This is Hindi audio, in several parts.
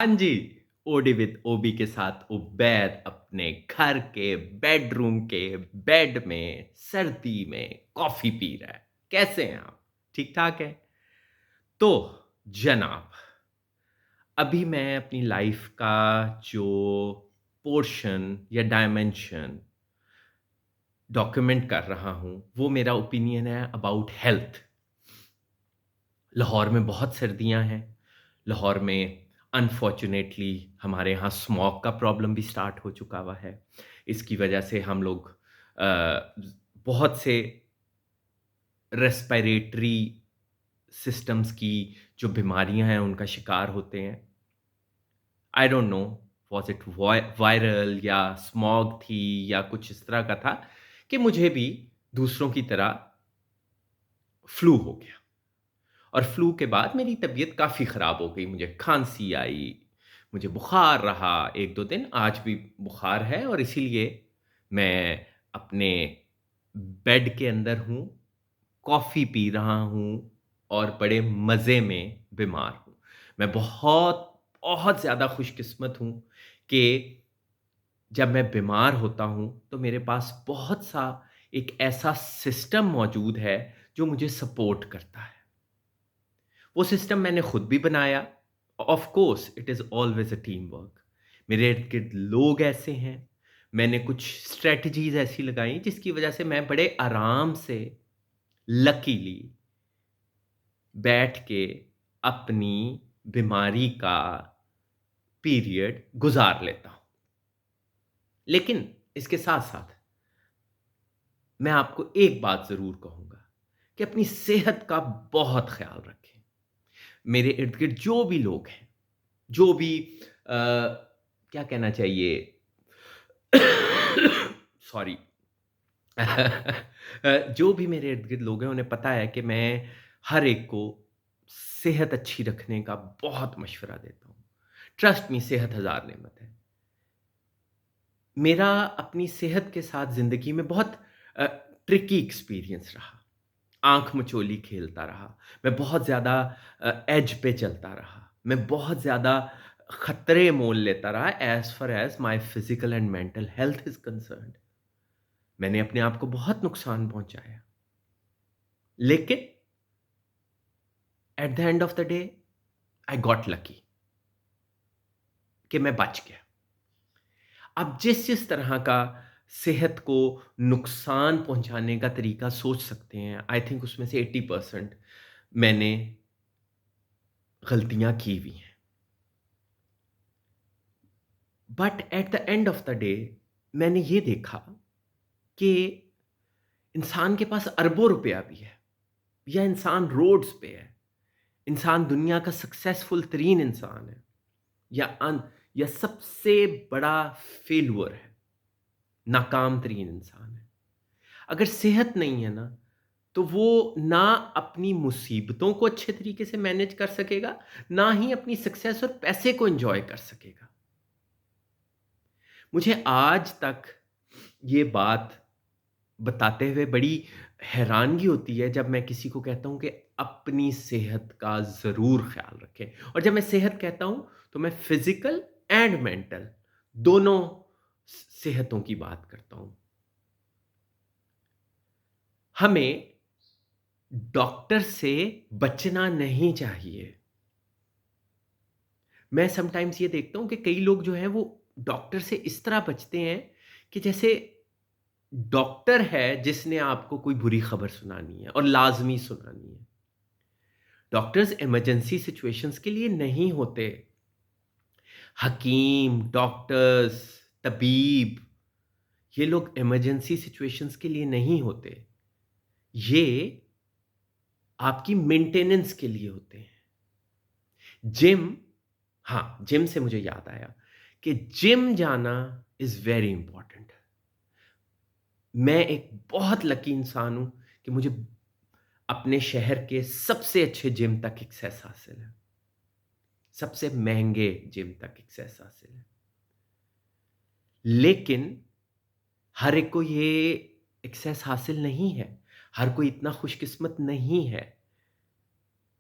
हाँ जी, ओडी विद ओबी के साथ उबैद अपने घर के बेडरूम के बेड में सर्दी में कॉफ़ी पी रहा है। कैसे हैं आप? ठीक-ठाक हैं? तो जनाब, अभी मैं अपनी लाइफ़ का जो पोर्शन या डायमेंशन डॉक्यूमेंट कर रहा हूँ, वो मेरा ओपिनियन है अबाउट हेल्थ। लाहौर में बहुत सर्दियाँ हैं। लाहौर में अनफॉर्च्यूनेटली हमारे यहाँ स्मॉग का प्रॉब्लम भी स्टार्ट हो चुका हुआ है। इसकी वजह से हम लोग बहुत से रेस्पिरेटरी सिस्टम्स की जो बीमारियाँ हैं, उनका शिकार होते हैं। I don't know was it viral या स्मॉग थी या कुछ इस तरह का था कि मुझे भी दूसरों की तरह फ्लू हो गया। और फ्लू के बाद मेरी तबीयत काफ़ी ख़राब हो गई, मुझे खाँसी आई, मुझे बुखार रहा 1-2 दिन, आज भी बुखार है और इसीलिए मैं अपने बेड के अंदर हूँ, कॉफ़ी पी रहा हूँ और बड़े मज़े में बीमार हूँ। मैं बहुत, बहुत ज़्यादा खुशकिस्मत हूँ कि जब मैं बीमार होता हूँ, तो मेरे पास बहुत-सा एक ऐसा सिस्टम मौजूद है, जो मुझे सपोर्ट करता है। वो सिस्टम मैंने खुद भी बनाया। Of course it is always a team work. मेरे इर्द-गिर्द लोग ऐसे हैं, मैंने कुछ स्ट्रैटेजीज़ ऐसी लगाई जिसकी वज़ह से मैं बड़े आराम से लकीली बैठ के अपनी बीमारी का पीरियड गुज़ार लेता हूँ। लेकिन इसके साथ-साथ मैं आपको एक बात ज़रूर कहूँगा कि अपनी सेहत का बहुत ख़्याल रखें। मेरे इर्द-गिर्द जो भी लोग हैं, जो भी क्या कहना चाहिए सॉरी जो भी मेरे इर्द-गिर्द लोग हैं, उन्हें पता है कि मैं हर एक को सेहत अच्छी रखने का बहुत मशवरा देता हूँ। ट्रस्ट मी सेहत हज़ार नेमत है। मेरा अपनी सेहत के साथ ज़िंदगी में बहुत ट्रिकी एक्सपीरियंस रहा। आँख मिचौली खेलता रहा। मैं बहुत ज़्यादा एज पे चलता रहा। मैं बहुत ज़्यादा खतरे मोल लेता रहा as far as my physical and mental health is concerned. मैंने अपने आप को बहुत नुकसान पहुँचाया। लेकिन at the end of the day I got lucky कि मैं बच गया। आप जिस-जिस तरह का सेहत को नुकसान पहुँचाने का तरीका सोच सकते हैं, आई थिंक उसमें से 80% मैंने गलतियाँ की हुई हैं। But at the end of the day मैंने ये देखा कि इंसान के पास अरबों रुपया भी है या इंसान रोड्स पे है, इंसान दुनिया का सक्सेसफुल तरीन इंसान है या या सबसे बड़ा फेल्योर है, नाकाम तरीन इंसान है। अगर सेहत नहीं है ना, तो वो ना अपनी मुसीबतों को अच्छे तरीके से मैनेज कर सकेगा, ना ही अपनी सक्सेस और पैसे को एन्जॉय कर सकेगा। मुझे आज तक ये बात बताते हुए बड़ी हैरानगी होती है जब मैं किसी को कहता हूँ कि अपनी सेहत का ज़रूर ख़्याल रखें। और जब मैं सेहत कहता हूँ, तो मैं फ़िज़िकल एंड मेंटल दोनों सेहतों की बात करता हूँ। हमें डॉक्टर से बचना नहीं चाहिए। मैं समटाइम्स ये देखता हूँ कि कई लोग जो हैं वो डॉक्टर से इस तरह बचते हैं कि जैसे डॉक्टर है जिसने आपको कोई बुरी खबर सुनानी है और लाज़मी सुनानी है। डॉक्टर्स इमरजेंसी सिचुएशंस के लिए नहीं होते। हकीम, डॉक्टर्स, तबीब ये लोग इमरजेंसी सिचुएशंस के लिए नहीं होते। ये आपकी मेंटेनेंस के लिए होते हैं। जिम हाँ, जिम से मुझे याद आया कि जिम जाना इज़ वेरी इम्पोर्टेंट। मैं एक बहुत लकी इंसान हूँ कि मुझे अपने शहर के सबसे अच्छे जिम तक एक्सेस हासिल है। सबसे महँगे जिम तक एक्सेस हासिल है। लेकिन हर एक को ये एक्सेस हासिल नहीं है। हर कोई इतना खुशकिस्मत नहीं है।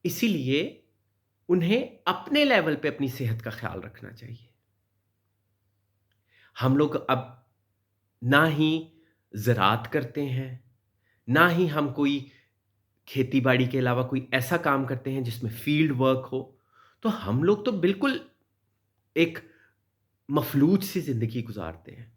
इसीलिए उन्हें अपने लेवल पे अपनी सेहत का ख़्याल रखना चाहिए। हम लोग अब ना ही ज़राअत करते हैं, ना ही हम कोई खेती-बाड़ी के अलावा कोई ऐसा काम करते हैं जिसमें फ़ील्ड वर्क हो। तो हम लोग तो बिल्कुल एक मफ़लूज सी ज़िंदगी गुज़ारते हैं।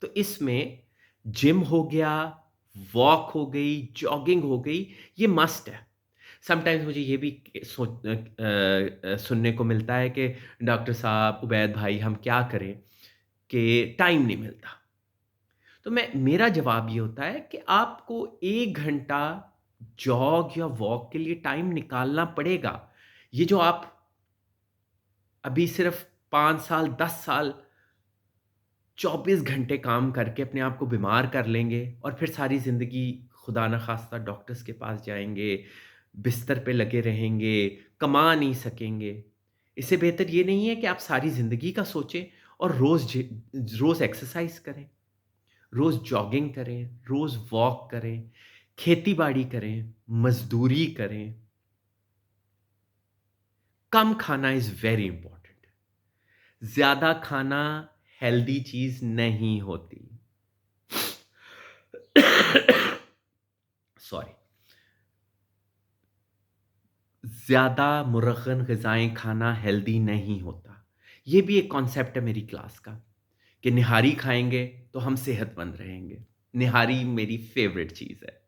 तो इसमें जिम हो गया, वॉक हो गई, जॉगिंग हो गई, ये मस्ट है। समटाइम्स मुझे ये भी सुनने को मिलता है कि डॉक्टर साहब, उबैद भाई हम क्या करें कि टाइम नहीं मिलता। तो मेरा जवाब ये होता है कि आपको 1 घंटा जॉग या वॉक के लिए टाइम निकालना पड़ेगा। ये जो आप अभी सिर्फ़ 5 साल, 10 साल 24 घंटे काम करके अपने आप को बीमार कर लेंगे और फिर सारी ज़िंदगी खुदा न ख़ास्ता डॉक्टर्स के पास जाएँगे, बिस्तर पे लगे रहेंगे, कमा नहीं सकेंगे। इससे बेहतर ये नहीं है कि आप सारी ज़िंदगी का सोचें और रोज़ एक्सरसाइज़ करें, रोज़ जॉगिंग करें, रोज़ वॉक करें, खेती-बाड़ी करें, मज़दूरी करें। कम खाना इज़ वेरी इम्पोर्टेंट। ज़्यादा खाना हेल्दी चीज़ नहीं होती। सॉरी। ज़्यादा मुरगन ग़िज़ाएँ खाना हेल्दी नहीं होता। ये भी एक कॉन्सेप्ट है मेरी क्लास का कि निहारी खाएँगे तो हम सेहतमंद रहेंगे। निहारी मेरी फ़ेवरेट चीज़ है,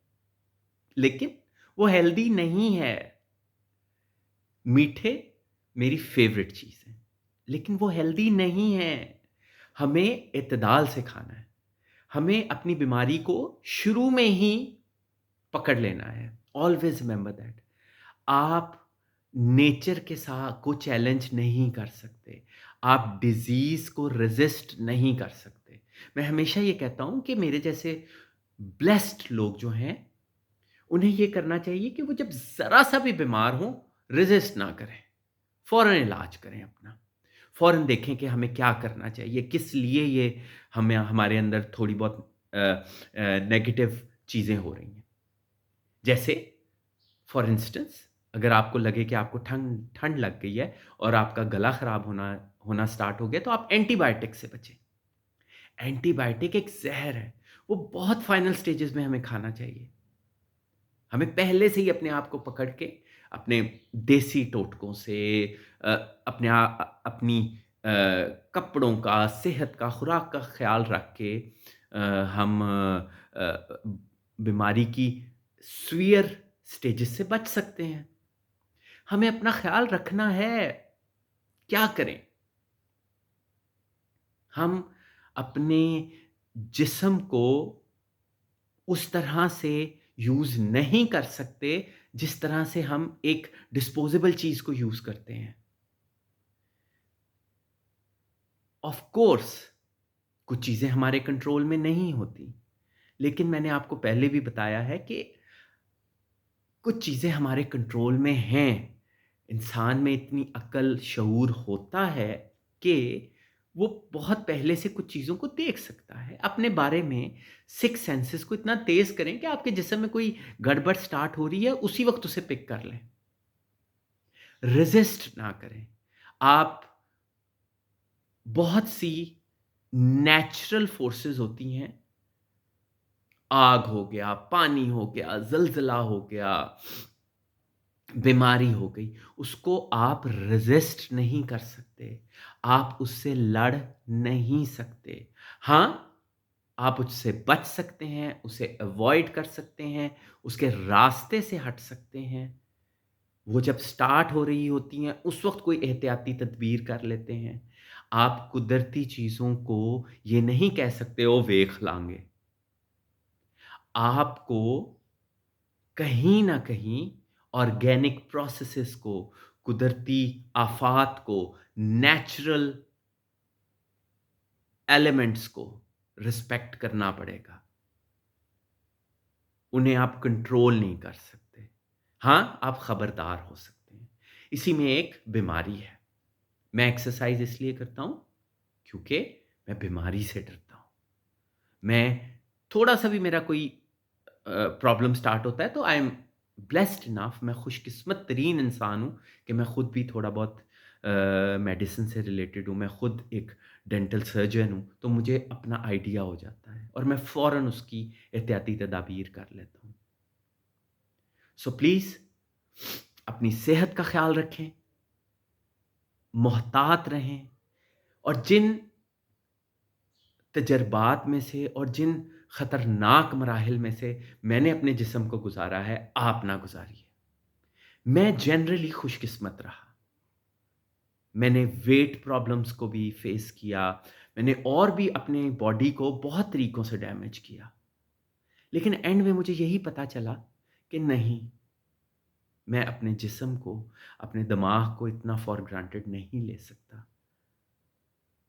लेकिन वो हेल्दी नहीं है। मीठे मेरी फ़ेवरेट चीज़ है, लेकिन वो हेल्दी नहीं है। हमें इत्तेदाल से खाना है। हमें अपनी बीमारी को शुरू में ही पकड़ लेना है। Always remember that. आप नेचर के साथ को चैलेंज नहीं कर सकते। आप डिज़ीज़ को रेज़िस्ट नहीं कर सकते। मैं हमेशा ये कहता हूँ कि मेरे जैसे ब्लेस्ड लोग जो हैं, उन्हें ये करना चाहिए कि वो जब ज़रा-सा भी बीमार हों, रेज़िस्ट ना करें। फ़ौरन इलाज करें अपना। फ़ौरन देखें कि हमें क्या करना चाहिए, किस लिए ये हमें हमारे अंदर थोड़ी बहुत नेगेटिव चीज़ें हो रही हैं। जैसे फॉर इंस्टेंस अगर आपको लगे कि आपको ठंड ठंड लग गई है और आपका गला खराब होना होना स्टार्ट हो गया तो आप एंटीबायोटिक से बचें। एंटीबायोटिक एक ज़हर है, वो बहुत फाइनल स्टेजेस में हमें खाना चाहिए। हमें पहले से ही अपने आप को पकड़ के अपने देसी टोटकों से अ, अपनी कपड़ों का, सेहत का, खुराक का ख़्याल रख के अ, हम बीमारी की सीवियर स्टेजेस से बच सकते हैं। हमें अपना ख़्याल रखना है, क्या करें? हम अपने जिस्म को उस तरह से यूज़ नहीं कर सकते, जिस तरह से हम एक डिस्पोज़ेबल चीज़ को यूज़ करते हैं। ऑफ़ कोर्स कुछ चीज़ें हमारे कंट्रोल में नहीं होती, लेकिन मैंने आपको पहले भी बताया है कि कुछ चीज़ें हमारे कंट्रोल में हैं। इंसान में इतनी अक्ल, शऊर होता है कि वो बहुत पहले से कुछ चीज़ों को देख सकता है। अपने बारे में सिक्स सेंसेस को इतना तेज़ करें कि आपके जिस्म में कोई गड़बड़ स्टार्ट हो रही है, उसी वक़्त उसे पिक कर लें। रेज़िस्ट ना करें। आप बहुत सी नेचुरल फ़ोर्सेस होती हैं, आग हो गया, पानी हो गया, ज़लज़ला हो गया, बीमारी हो गई, उसको आप रेज़िस्ट नहीं कर सकते, आप उससे लड़ नहीं सकते। हाँ, आप उससे बच सकते हैं, उसे अवॉइड कर सकते हैं, उसके रास्ते से हट सकते हैं। वो जब स्टार्ट हो रही होती हैं, उस वक़्त कोई एहतियाती तदबीर कर लेते हैं। आप कुदरती चीज़ों को ये नहीं कह सकते, "ओ वेख लांगे।" आपको कहीं न कहीं ऑर्गेनिक प्रोसेसेस को, कुदरती आफ़ात को, नेचुरल एलिमेंट्स को रिस्पेक्ट करना पड़ेगा। उन्हें आप कंट्रोल नहीं कर सकते। हाँ, आप खबरदार हो सकते हैं। इसी में एक बीमारी है। मैं एक्सरसाइज़ इसलिए करता हूँ, क्योंकि मैं बीमारी से डरता हूँ। मैं थोड़ा-सा भी मेरा कोई प्रॉब्लम स्टार्ट होता है तो आई एम ब्लेस्ड इनफ, मैं खुशकिस्मत तरीन इंसान हूँ कि मैं खुद भी थोड़ा बहुत मेडिसिन से रिलेटेड हूँ, मैं खुद एक डेंटल सर्जन हूँ, तो मुझे अपना आइडिया हो जाता है और मैं फ़ौरन उसकी एहतियाती तदाबीर कर लेता हूँ। सो प्लीज़ अपनी सेहत का ख़्याल रखें, मोहतात रहें और जिन तजर्बात में से और जिन ख़तरनाक मराहिल में से मैंने अपने जिस्म को गुज़ारा है, आप ना गुज़ारिए। मैं जनरली खुशकिस्मत रहा। मैंने वेट प्रॉब्लम्स को भी फेस किया, मैंने और भी अपने बॉडी को बहुत तरीकों से डैमेज किया। लेकिन एंड में मुझे यही पता चला कि नहीं, मैं अपने जिस्म को, अपने दिमाग को इतना फॉर ग्रांटेड नहीं ले सकता।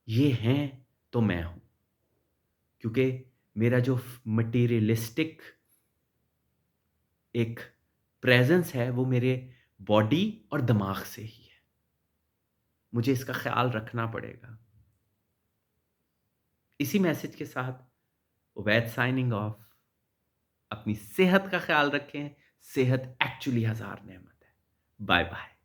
ये हैं तो मैं हूँ, क्योंकि मेरा जो मटेरियलिस्टिक एक प्रेज़ेंस है, वो मेरे बॉडी और दिमाग से ही है। मुझे इसका ख़्याल रखना पड़ेगा। इसी मैसेज के साथ उवैद साइनिंग ऑफ। अपनी सेहत का ख़्याल रखें, सेहत एक्चुअली हज़ार नेमत है। Bye bye.